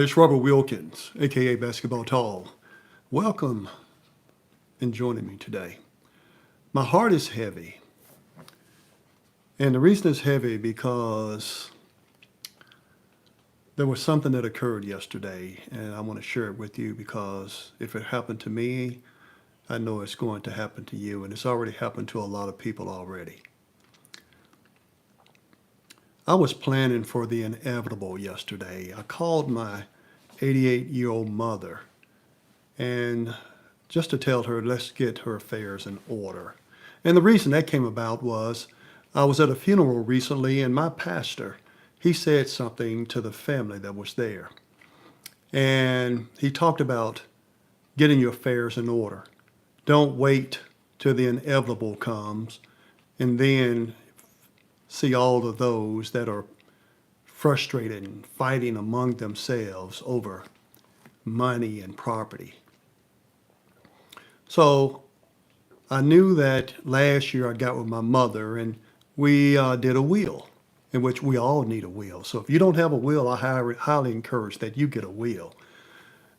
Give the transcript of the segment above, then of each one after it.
It's Robert Wilkins, aka Basketball Tall. Welcome and joining me today. My heart is heavy. And the reason it's heavy because there was something that occurred yesterday, and I want to share it with you because if it happened to me, I know it's going to happen to you, and it's already happened to a lot of people already. I was planning for the inevitable yesterday. I called my 88-year-old mother and just to tell her, let's get her affairs in order. And the reason that came about was I was at a funeral recently, and my pastor, he said something to the family that was there. And he talked about getting your affairs in order. Don't wait till the inevitable comes and then see all of those that are frustrated and fighting among themselves over money and property. So I knew that last year I got with my mother and we did a will, in which we all need a will. So if you don't have a will, I highly encourage that you get a will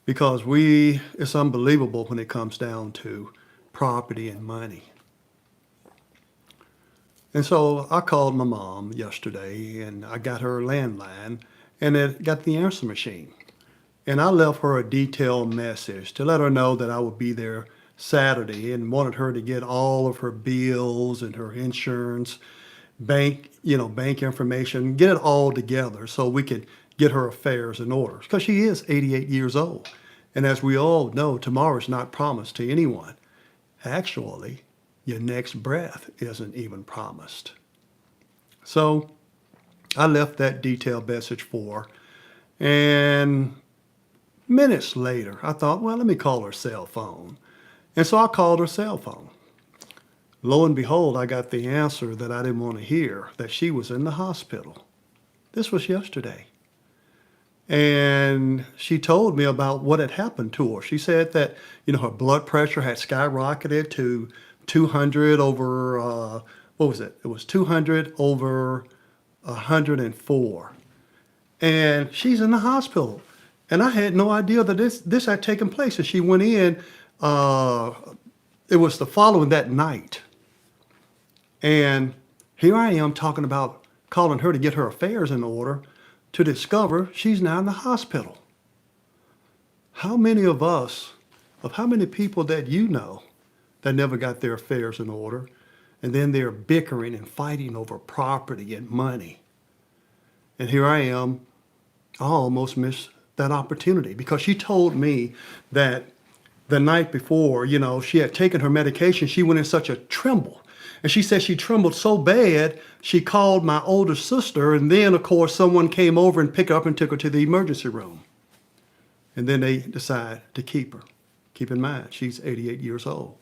because it's unbelievable when it comes down to property and money. And so I called my mom yesterday and I got her landline and it got the answer machine. And I left her a detailed message to let her know that I would be there Saturday and wanted her to get all of her bills and her insurance, bank information, get it all together so we could get her affairs in order. Because she is 88 years old. And as we all know, tomorrow is not promised to anyone. Actually, your next breath isn't even promised. So I left that detailed message for her. And minutes later, I thought, well, let me call her cell phone. And so I called her cell phone. Lo and behold, I got the answer that I didn't want to hear, that she was in the hospital. This was yesterday. And she told me about what had happened to her. She said that, her blood pressure had skyrocketed to 200 over, what was it? It was 200 over 104. And she's in the hospital. And I had no idea that this had taken place. And she went in, it was the following that night. And here I am talking about calling her to get her affairs in order to discover she's now in the hospital. How many how many people that you know that never got their affairs in order and then they're bickering and fighting over property and money? And here I am, I almost missed that opportunity because she told me that the night before, she had taken her medication, she went in such a tremble. And she said she trembled so bad, she called my older sister, and then, of course, someone came over and picked her up and took her to the emergency room. And then they decided to keep her. Keep in mind, she's 88 years old.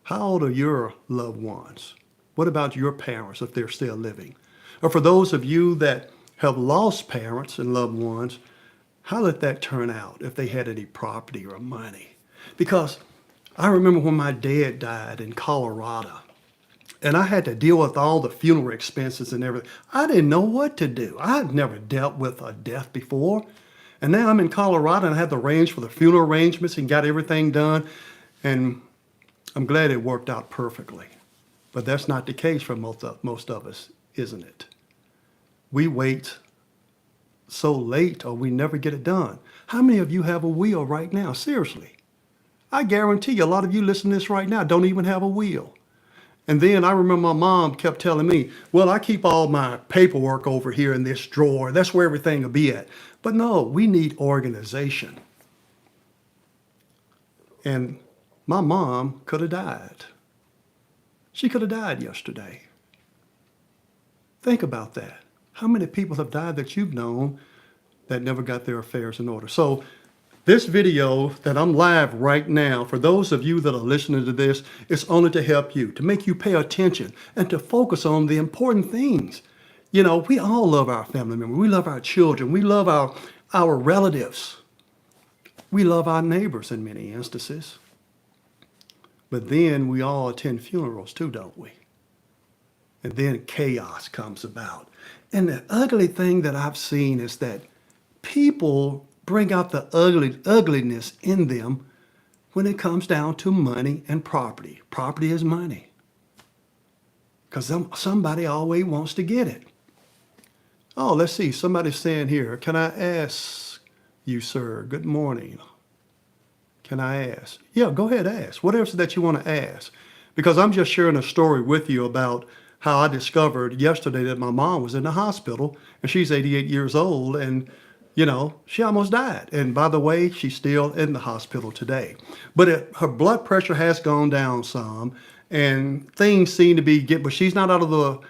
How old are your loved ones? What about your parents if they're still living? Or for those of you that have lost parents and loved ones, how did that turn out if they had any property or money? Because I remember when my dad died in Colorado, and I had to deal with all the funeral expenses and everything. I didn't know what to do. I had never dealt with a death before. And now I'm in Colorado and I had to arrange for the funeral arrangements and got everything done. And I'm glad it worked out perfectly. But that's not the case for most of us, isn't it? We wait so late or we never get it done. How many of you have a will right now? Seriously. I guarantee you a lot of you listening to this right now don't even have a will. And then I remember my mom kept telling me, well, I keep all my paperwork over here in this drawer. That's where everything will be at. But no, we need organization. And my mom could have died. She could have died yesterday. Think about that. How many people have died that you've known that never got their affairs in order? So this video that I'm live right now, for those of you that are listening to this, is only to help you, to make you pay attention and to focus on the important things. We all love our family members. We love our children. We love our relatives. We love our neighbors in many instances. But then we all attend funerals too, don't we? And then chaos comes about. And the ugly thing that I've seen is that people bring out the ugliness in them when it comes down to money and property. Property is money. Because somebody always wants to get it. Oh, let's see. Somebody's saying here, can I ask you, sir? Good morning. Can I ask? Yeah, go ahead, ask. What else that you want to ask? Because I'm just sharing a story with you about how I discovered yesterday that my mom was in the hospital and she's 88 years old and, she almost died. And by the way, she's still in the hospital today. But her blood pressure has gone down some and things seem to be but she's not out of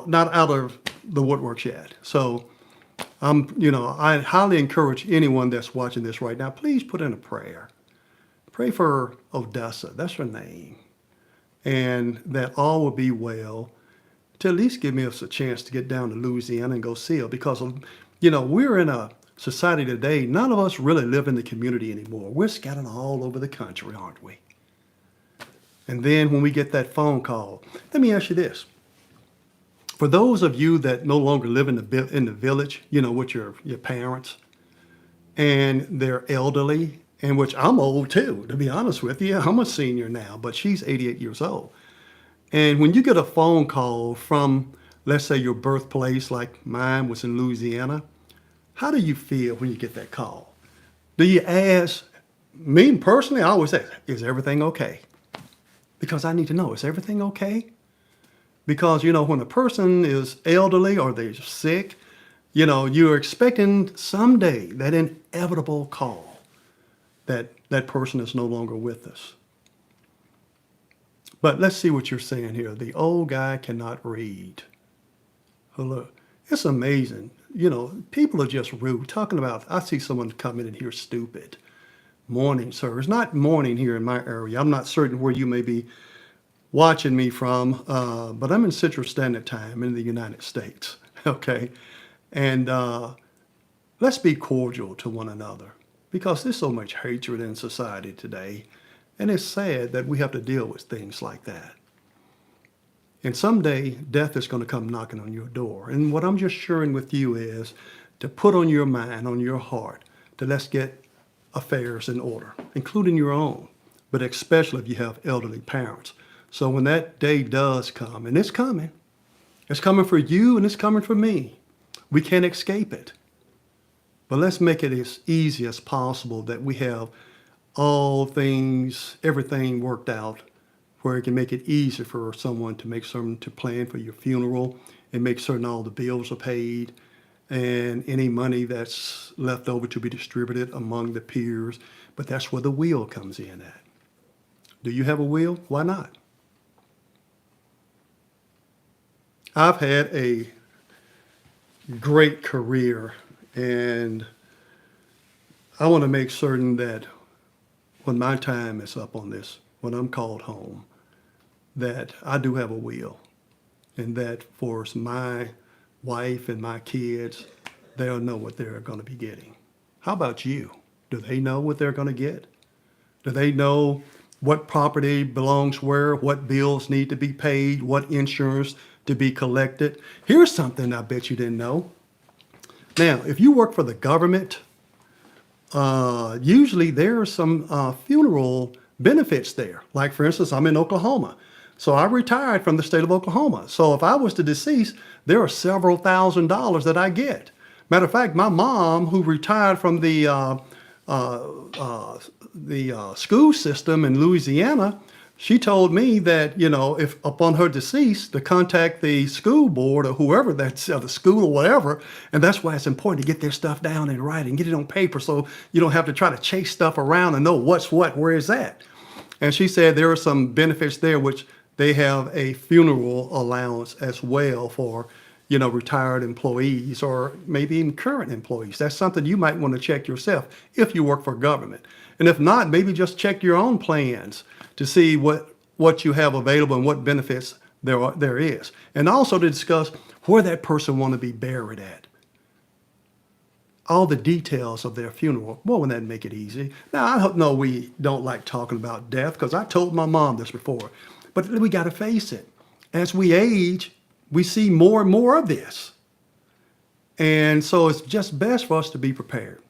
not out of the woodworks yet. So I highly encourage anyone that's watching this right now, please put in a prayer. Pray for Odessa, that's her name, and that all will be well to at least give me us a chance to get down to Louisiana and go see her because, we're in a society today, none of us really live in the community anymore. We're scattered all over the country, aren't we? And then when we get that phone call, let me ask you this. For those of you that no longer live in the village, with your parents, and they're elderly, and which I'm old too, to be honest with you. I'm a senior now, but she's 88 years old. And when you get a phone call from, let's say, your birthplace, like mine was in Louisiana, how do you feel when you get that call? Do you ask, me personally, I always ask, is everything okay? Because I need to know, is everything okay? Because, when a person is elderly or they're sick, you're expecting someday that inevitable call that person is no longer with us. But let's see what you're saying here. The old guy cannot read. Oh, look, it's amazing. People are just rude. Talking about, I see someone come in here stupid. Morning, sir. It's not morning here in my area. I'm not certain where you may be watching me from, but I'm in Central Standard Time in the United States. Okay? And let's be cordial to one another. Because there's so much hatred in society today, and it's sad that we have to deal with things like that. And someday, death is going to come knocking on your door. And what I'm just sharing with you is to put on your mind, on your heart, to let's get affairs in order, including your own, but especially if you have elderly parents. So when that day does come, and it's coming for you and it's coming for me. We can't escape it. But let's make it as easy as possible that we have everything worked out where it can make it easier for someone to make certain to plan for your funeral and make certain all the bills are paid and any money that's left over to be distributed among the peers. But that's where the will comes in at. Do you have a will? Why not? I've had a great career. And I want to make certain that when my time is up on this, when I'm called home, that I do have a will. And that for my wife and my kids, they'll know what they're going to be getting. How about you? Do they know what they're going to get? Do they know what property belongs where, what bills need to be paid, what insurance to be collected? Here's something I bet you didn't know. Now, if you work for the government, usually there are some funeral benefits there. Like, for instance, I'm in Oklahoma. So I retired from the state of Oklahoma. So if I was to decease, there are several $1,000s that I get. Matter of fact, my mom, who retired from the school system in Louisiana, she told me that, if upon her decease, to contact the school board or whoever that's the school or whatever. And that's why it's important to get their stuff down in writing, get it on paper so you don't have to try to chase stuff around and know what's what, where is that. And she said there are some benefits there, which they have a funeral allowance as well for, retired employees or maybe even current employees. That's something you might want to check yourself if you work for government. And if not, maybe just check your own plans to see what you have available and what benefits there is. And also to discuss where that person want to be buried at. All the details of their funeral. Boy, wouldn't that make it easy? Now, I know we don't like talking about death because I told my mom this before. But we got to face it. As we age, we see more and more of this. And so it's just best for us to be prepared.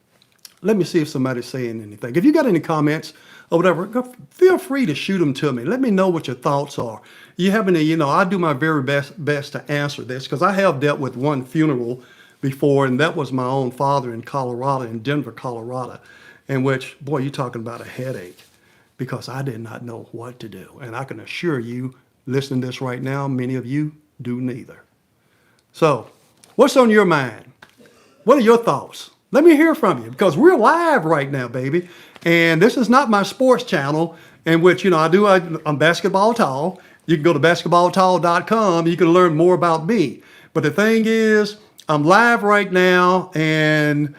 Let me see if somebody's saying anything. If you got any comments or whatever, feel free to shoot them to me. Let me know what your thoughts are. You have any, I do my very best to answer this because I have dealt with one funeral before, and that was my own father in Colorado, in Denver, Colorado, in which, boy, you're talking about a headache because I did not know what to do. And I can assure you, listening to this right now, many of you do neither. So, what's on your mind? What are your thoughts? Let me hear from you because we're live right now, baby. And this is not my sports channel in which, I'm Basketball Tall. You can go to basketballtall.com. You can learn more about me. But the thing is, I'm live right now. And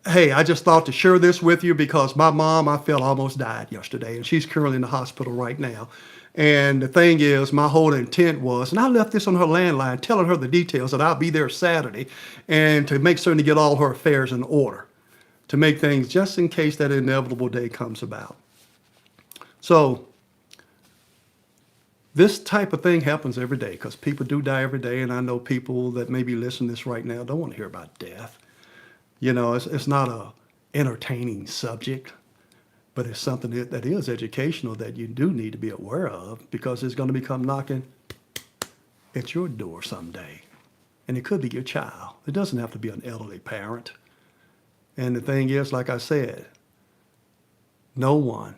hey, I just thought to share this with you because my mom, I felt almost died yesterday. And she's currently in the hospital right now. And the thing is, my whole intent was, and I left this on her landline, telling her the details that I'll be there Saturday and to make certain to get all her affairs in order, to make things just in case that inevitable day comes about. So this type of thing happens every day because people do die every day. And I know people that may be listening to this right now don't want to hear about death. It's not a entertaining subject. But it's something that is educational that you do need to be aware of because it's going to become knocking at your door someday. And it could be your child. It doesn't have to be an elderly parent. And the thing is, like I said, no one,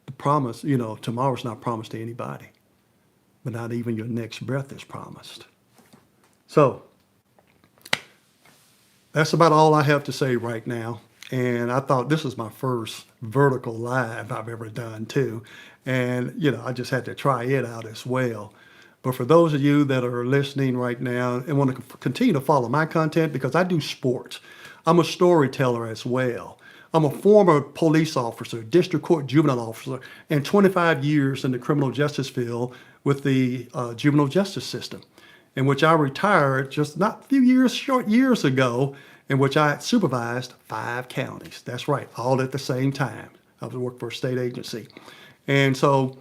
the promise, tomorrow's not promised to anybody. But not even your next breath is promised. So that's about all I have to say right now. And I thought this was my first vertical live I've ever done too. And, I just had to try it out as well. But for those of you that are listening right now and want to continue to follow my content, because I do sports, I'm a storyteller as well. I'm a former police officer, district court juvenile officer, and 25 years in the criminal justice field with the juvenile justice system, in which I retired just not a few short years ago, in which I supervised 5 counties. That's right, all at the same time. I was working for a state agency. And so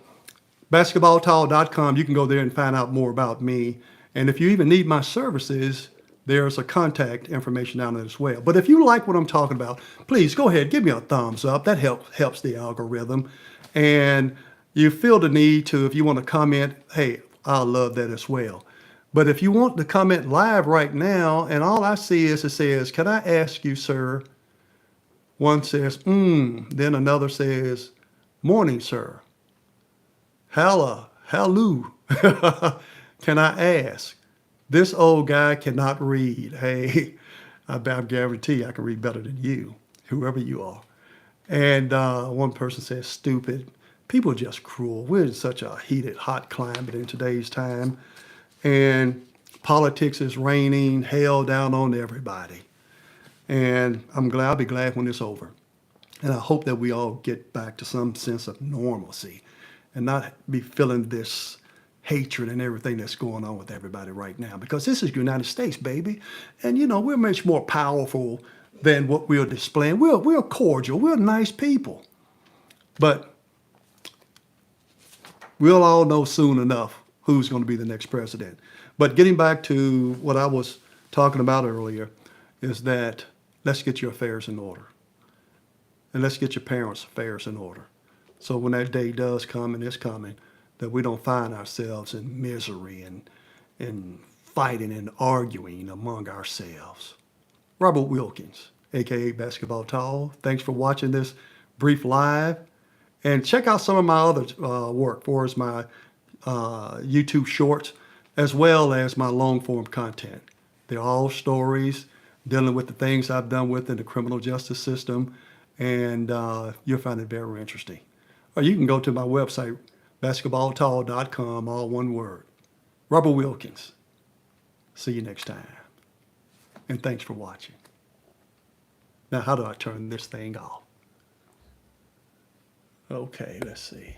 basketballtall.com, you can go there and find out more about me. And if you even need my services, there's a contact information down there as well. But if you like what I'm talking about, please go ahead, give me a thumbs up. That helps the algorithm. And you feel the need to, if you want to comment, hey, I'll love that as well. But if you want to comment live right now, and all I see is it says, can I ask you, sir? One says, then another says, morning, sir. Hello. Can I ask? This old guy cannot read. Hey, I guarantee I can read better than you, whoever you are. And one person says, stupid. People are just cruel. We're in such a heated, hot climate in today's time. And politics is raining hell down on everybody. And I'll be glad when it's over. And I hope that we all get back to some sense of normalcy and not be feeling this hatred and everything that's going on with everybody right now. Because this is the United States, baby. And, we're much more powerful than what we're displaying. We're cordial. We're nice people. But we'll all know soon enough who's going to be the next president. But getting back to what I was talking about earlier is that let's get your affairs in order. And let's get your parents' affairs in order. So when that day does come, and it's coming, that we don't find ourselves in misery and fighting and arguing among ourselves. Robert Wilkins, a.k.a. Basketball Tall. Thanks for watching this brief live. And check out some of my other work, for as my YouTube shorts, as well as my long-form content. They're all stories dealing with the things I've done within the criminal justice system, and you'll find it very interesting. Or you can go to my website, basketballtall.com, all one word. Robert Wilkins. See you next time. And thanks for watching. Now, how do I turn this thing off? Okay, let's see.